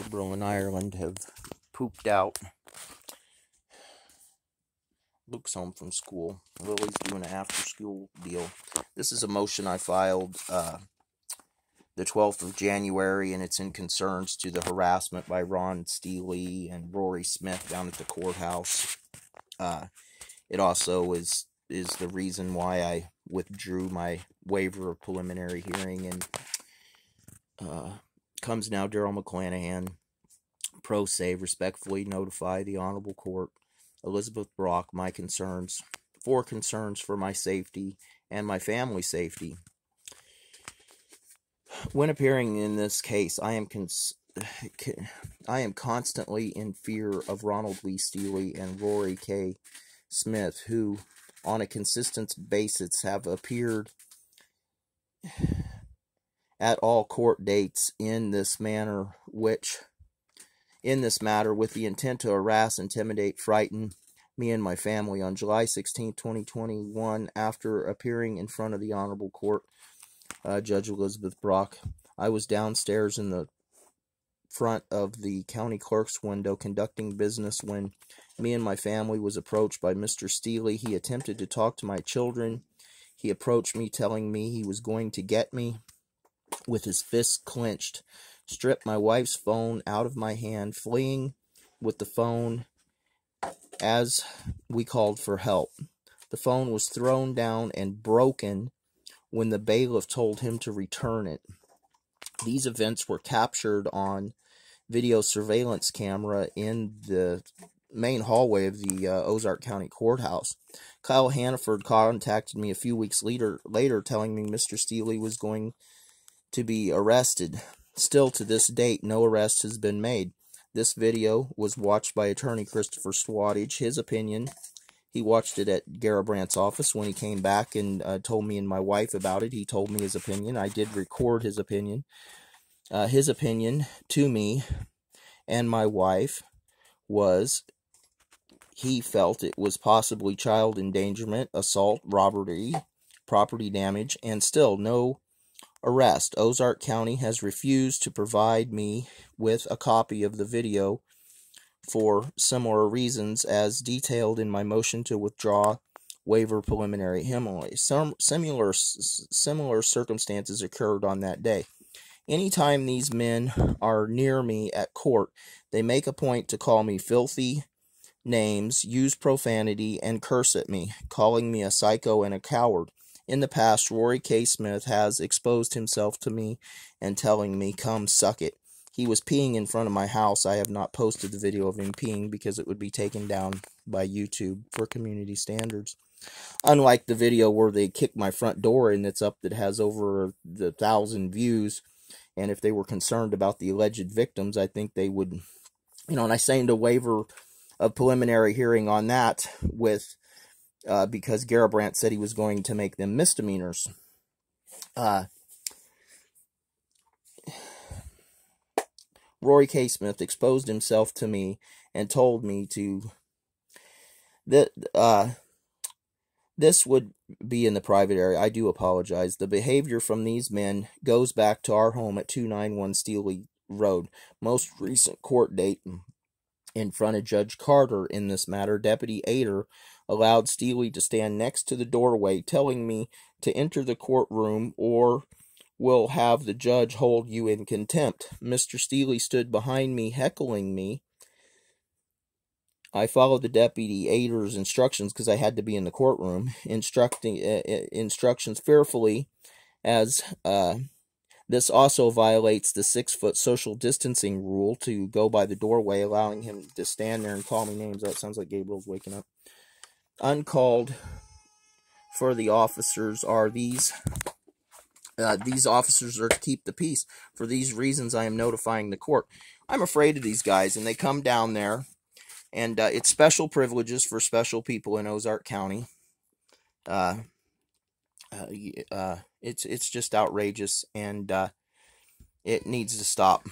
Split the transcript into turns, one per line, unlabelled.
Gabriel and Ireland have pooped out. Luke's home from school. Lily's doing an after-school deal. This is a motion I filed the 12th of January, and it's in concerns to the harassment by Ron Steele and Rory Smith down at the courthouse. It also is the reason why I withdrew my waiver of preliminary hearing, and comes now. Daryl McClanahan, pro se, respectfully notify the Honorable Court, Elizabeth Brock, my concerns for my safety and my family's safety. When appearing in this case, I am constantly in fear of Ronald Lee Steele and Rory K. Smith, who on a consistent basis have appeared at all court dates in this matter with the intent to harass, intimidate, frighten me and my family. On July 16, 2021, after appearing in front of the Honorable Court, Judge Elizabeth Brock, I was downstairs in the front of the county clerk's window conducting business when me and my family was approached by Mr. Steele. He attempted to talk to my children. He approached me telling me he was going to get me with his fists clenched, stripped my wife's phone out of my hand, fleeing with the phone as we called for help. The phone was thrown down and broken when the bailiff told him to return it. These events were captured on video surveillance camera in the main hallway of the Ozark County Courthouse. Kyle Hannaford contacted me a few weeks later telling me Mr. Steele was going to be arrested. Still to this date, no arrest has been made. This video was watched by attorney Christopher Swatage. His opinion, he watched it at Garabrandt's office. When he came back and told me and my wife about it, he told me his opinion. I did record his opinion. His opinion to me and my wife was he felt it was possibly child endangerment, assault, robbery, property damage, and still no arrest. Ozark County has refused to provide me with a copy of the video for similar reasons as detailed in my motion to withdraw waiver preliminary hearing. Similar circumstances occurred on that day. Anytime these men are near me at court, they make a point to call me filthy names, use profanity, and curse at me, calling me a psycho and a coward. In the past, Rory K. Smith has exposed himself to me and telling me, "Come, suck it." He was peeing in front of my house. I have not posted the video of him peeing because it would be taken down by YouTube for community standards. Unlike the video where they kicked my front door and it's up that has over 1,000 views, and if they were concerned about the alleged victims, I think they would, and I signed a waiver of preliminary hearing on that with because Garabrandt said he was going to make them misdemeanors. Rory K. Smith exposed himself to me and told me to that this would be in the private area. I do apologize. The behavior from these men goes back to our home at 291 Steele Road. Most recent court date in front of Judge Carter in this matter, Deputy Ader allowed Steele to stand next to the doorway, telling me to enter the courtroom or will have the judge hold you in contempt. Mr. Steele stood behind me, heckling me. I followed the Deputy Ader's instructions because I had to be in the courtroom, instructions fearfully, as this also violates the 6-foot social distancing rule to go by the doorway, allowing him to stand there and call me names. That sounds like Gabriel's waking up. Uncalled for the officers are these officers are to keep the peace. For these reasons, I am notifying the court. I'm afraid of these guys, and they come down there, and it's special privileges for special people in Ozark County. It's just outrageous, and it needs to stop.